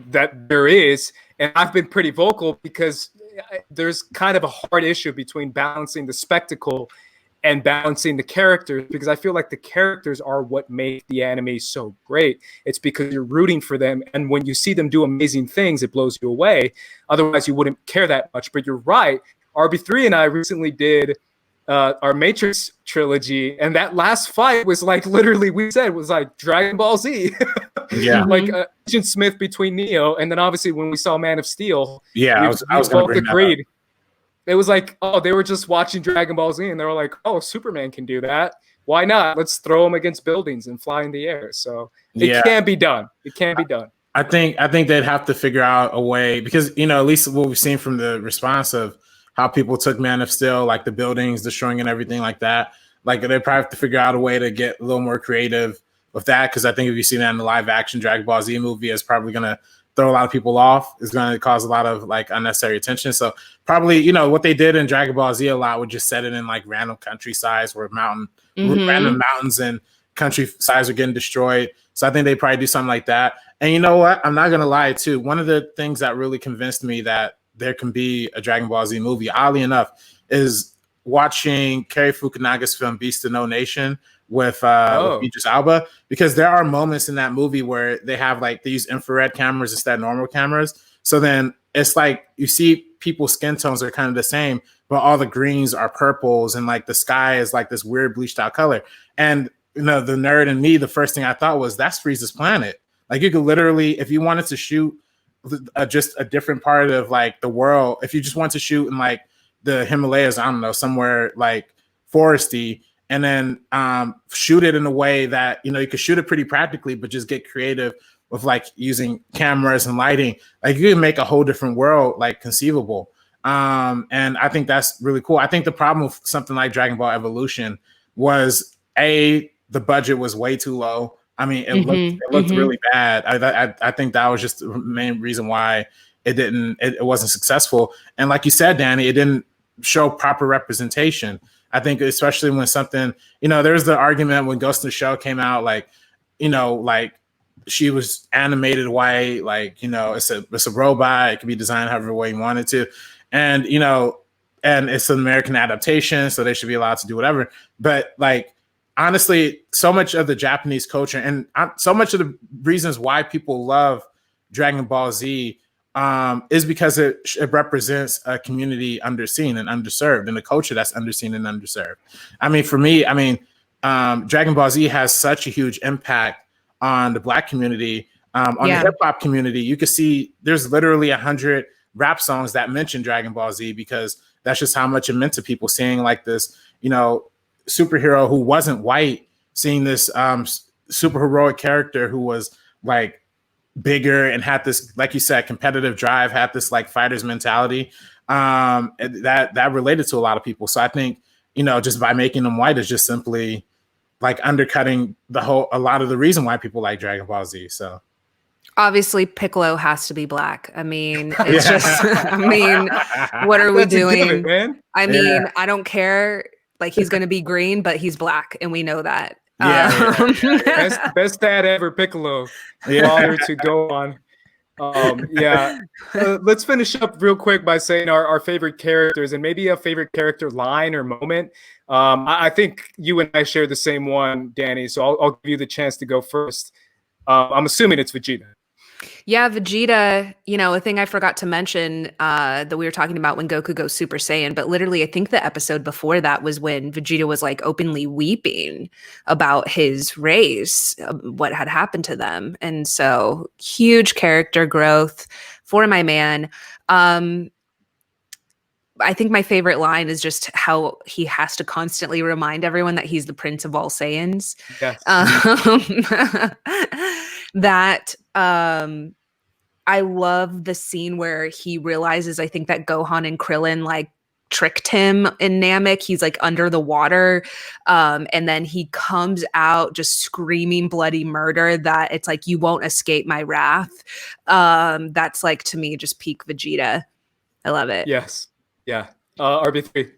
that there is, and I've been pretty vocal because there's kind of a hard issue between balancing the spectacle and balancing the characters, because I feel like the characters are what make the anime so great. It's because you're rooting for them, and when you see them do amazing things, it blows you away. Otherwise, you wouldn't care that much. But you're right. RB3 and I recently did our Matrix trilogy, and that last fight was like literally, we said, was like Dragon Ball Z. Like Agent Smith between Neo, and then obviously when we saw Man of Steel, I was both agreed. It was like, oh, they were just watching Dragon Ball Z, and they were like, oh, Superman can do that. Why not? Let's throw him against buildings and fly in the air. So it can be done. It can be done. I think they'd have to figure out a way, because, you know, at least what we've seen from the response of how people took Man of Steel, like the buildings destroying and everything like that. Like, they probably have to figure out a way to get a little more creative with that, because I think if you see that in the live action Dragon Ball Z movie, it's probably going to throw a lot of people off. It's going to cause a lot of like unnecessary attention. So probably, you know, what they did in Dragon Ball Z a lot would just set it in like random countrysides where random mountains and countrysides are getting destroyed. So I think they probably do something like that. And you know what? I'm not going to lie too. One of the things that really convinced me that there can be a Dragon Ball Z movie, oddly enough, is watching Cary Fukunaga's film Beast of No Nation with Idris Elba, because there are moments in that movie where they have like, they use infrared cameras instead of normal cameras. So then it's like you see people's skin tones are kind of the same, but all the greens are purples and like the sky is like this weird bleached out color. And you know, the nerd in me, the first thing I thought was that's Frieza's planet. Like, you could literally, if you wanted to shoot just a different part of like the world, if you just want to shoot in like the Himalayas, I don't know, somewhere like foresty, and then shoot it in a way that, you know, you could shoot it pretty practically, but just get creative with like using cameras and lighting. Like, you can make a whole different world like conceivable. And I think that's really cool. I think the problem with something like Dragon Ball Evolution was the budget was way too low. I mean, it looked really bad. I think that was just the main reason why it wasn't successful. And like you said, Danny, it didn't show proper representation. I think especially when something, you know, there's the argument when Ghost in the Shell came out, like, you know, like she was animated white, like, you know, it's a robot. It can be designed however way you want it to. And, you know, and it's an American adaptation, so they should be allowed to do whatever. But like, honestly, so much of the Japanese culture and so much of the reasons why people love Dragon Ball Z is because it represents a community underseen and underserved, and a culture that's underseen and underserved. I mean, for me, Dragon Ball Z has such a huge impact on the Black community, on the hip hop community. You can see there's literally 100 rap songs that mention Dragon Ball Z because that's just how much it meant to people, seeing like this, superhero who wasn't white, seeing this super heroic character who was like bigger and had this, like you said, competitive drive, had this like fighter's mentality, that related to a lot of people. So I think, just by making them white is just simply like undercutting a lot of the reason why people like Dragon Ball Z. So obviously Piccolo has to be Black. I mean, it's just, what are we doing? Man. I don't care. Like, he's going to be green, but he's Black, and we know that. Best dad ever, Piccolo. Father to go on. Let's finish up real quick by saying our favorite characters and maybe a favorite character line or moment. I think you and I share the same one, Dani, so I'll give you the chance to go first. I'm assuming it's Vegeta. Yeah, Vegeta, a thing I forgot to mention that we were talking about when Goku goes Super Saiyan, but literally I think the episode before that was when Vegeta was like openly weeping about his race, what had happened to them. And so huge character growth for my man. I think my favorite line is just how he has to constantly remind everyone that he's the Prince of all Saiyans. Yes. I love the scene where he realizes, I think, that Gohan and Krillin like tricked him in Namek. He's like under the water. And then he comes out just screaming bloody murder that it's like, you won't escape my wrath. That's like, to me, just peak Vegeta. I love it. Yes. Yeah. RB3.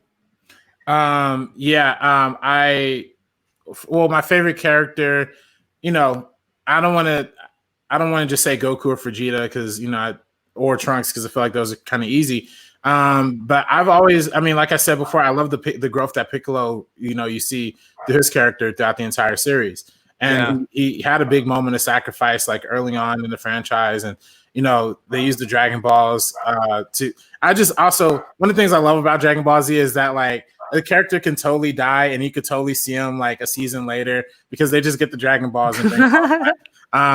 My favorite character, I don't want to just say Goku or Vegeta because, or Trunks, because I feel like those are kind of easy. But I've always, like I said before, I love the growth that Piccolo, you see through his character throughout the entire series. And he had a big moment of sacrifice, like early on in the franchise. And, they used the Dragon Balls one of the things I love about Dragon Ball Z is that like the character can totally die and you could totally see him like a season later because they just get the Dragon Balls and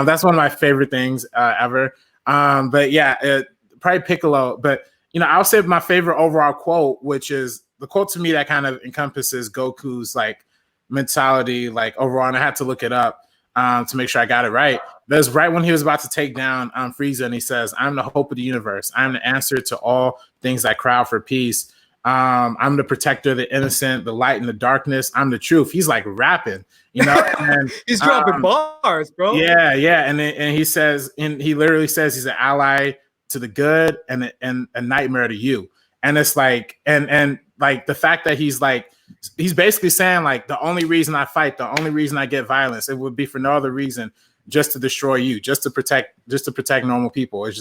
that's one of my favorite things ever. But probably Piccolo. But I'll say my favorite overall quote, which is the quote to me that kind of encompasses Goku's like mentality, like overall. And I had to look it up to make sure I got it right. That's right when he was about to take down Frieza, and he says, "I'm the hope of the universe. I'm the answer to all things that cry for peace. I'm the protector of the innocent, the light in the darkness. I'm the truth." He's like rapping, and he's dropping bars, bro. Yeah. And he says, and he literally says he's an ally to the good and a nightmare to you. And it's like, and like the fact that he's basically saying like, the only reason I fight, the only reason I get violence, it would be for no other reason, just to destroy you, just to protect normal people. It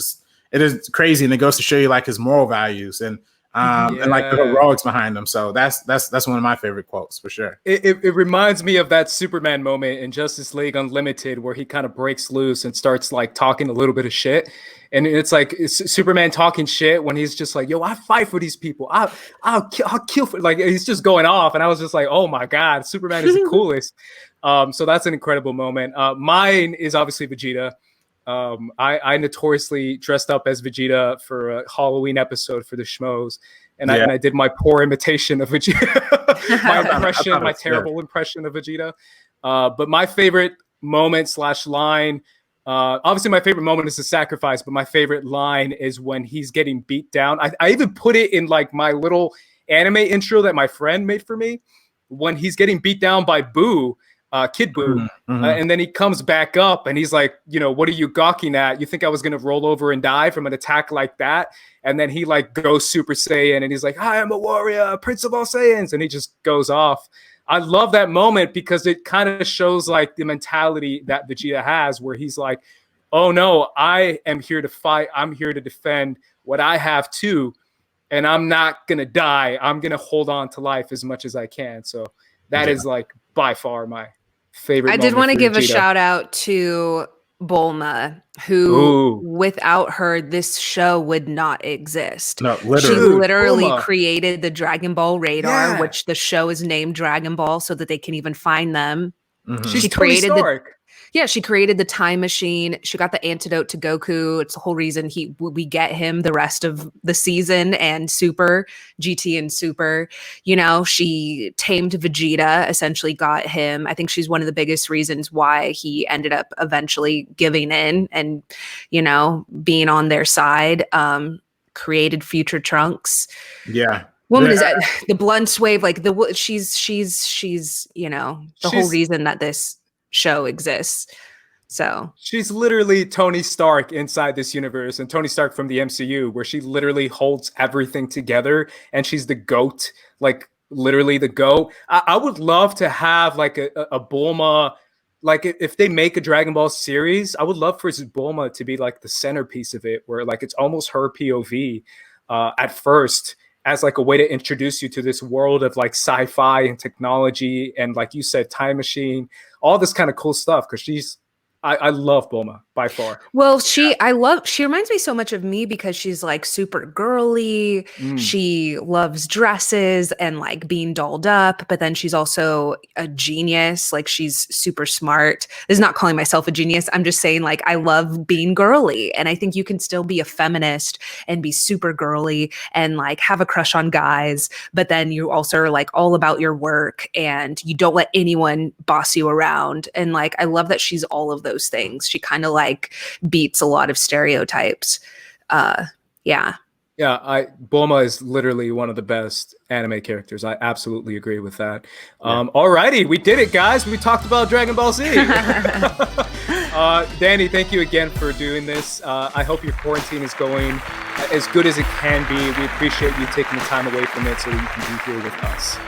is crazy. And it goes to show you like his moral values and like the heroics behind them. So that's one of my favorite quotes for sure. It reminds me of that Superman moment in Justice League Unlimited where he kind of breaks loose and starts like talking a little bit of shit. And it's like Superman talking shit when he's just like, "Yo, I fight for these people. I'll kill for," like he's just going off. And I was just like, "Oh my God, Superman is the coolest." So that's an incredible moment. Mine is obviously Vegeta. I notoriously dressed up as Vegeta for a Halloween episode for the Schmoes, and I did my poor imitation of Vegeta, my terrible impression of Vegeta. But my favorite moment / line, obviously my favorite moment is the sacrifice, but my favorite line is when he's getting beat down. I even put it in like my little anime intro that my friend made for me when he's getting beat down by Boo. Kid Boo, and then he comes back up and he's like, "What are you gawking at? You think I was gonna roll over and die from an attack like that?" And then he like goes Super Saiyan and he's like, "I am a warrior, Prince of all Saiyans," and he just goes off. I love that moment because it kind of shows like the mentality that Vegeta has, where he's like, "Oh no, I am here to fight. I'm here to defend what I have too, and I'm not gonna die. I'm gonna hold on to life as much as I can." So that is like by far my favorite. I did want to give a shout out to Bulma, who without her, this show would not exist. No, literally. She literally Bulma created the Dragon Ball radar, which the show is named Dragon Ball so that they can even find them. She's She Tony created Stark. she created the time machine. She got the antidote to Goku. It's the whole reason we get him the rest of the season and Super, GT and Super. You know, she tamed Vegeta, essentially got him. I think she's one of the biggest reasons why he ended up eventually giving in and, you know, being on their side. Created future Trunks. Yeah. Woman is the blunt wave, like she's you know, the whole reason that this show exists. So she's literally Tony Stark inside this universe, and Tony Stark from the MCU, where she literally holds everything together, and she's the GOAT, like literally the GOAT. I would love to have like a Bulma, like if they make a Dragon Ball series, I would love for Bulma to be like the centerpiece of it, where like it's almost her POV at first, as like a way to introduce you to this world of like sci-fi and technology and, like you said, time machine, all this kind of cool stuff. Because I love Bulma by far. Well, she reminds me so much of me because she's like super girly. She loves dresses and like being dolled up, but then she's also a genius. Like she's super smart. This is not calling myself a genius. I'm just saying like I love being girly, and I think you can still be a feminist and be super girly and like have a crush on guys, but then you also are like all about your work and you don't let anyone boss you around. And like I love that she's all of those things. She kind of like beats a lot of stereotypes. Bulma is literally one of the best anime characters. I absolutely agree with that. Alrighty, we did it, guys. We talked about Dragon Ball Z. Dani, thank you again for doing this. I hope your quarantine is going as good as it can be. We appreciate you taking the time away from it so that you can be here with us.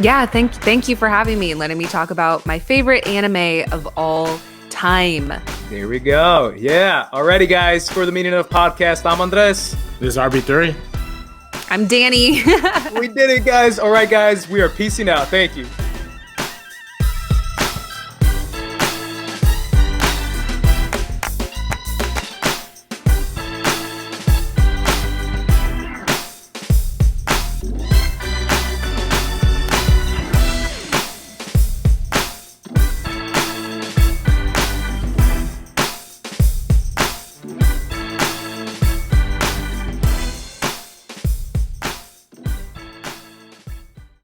Yeah, thank you for having me and letting me talk about my favorite anime of all time. There we go. Yeah. Alrighty, guys. For the Meaning of Podcast, I'm Andres. This is RB3. I'm Dani. We did it, guys. All right, guys. We are peacing out. Thank you.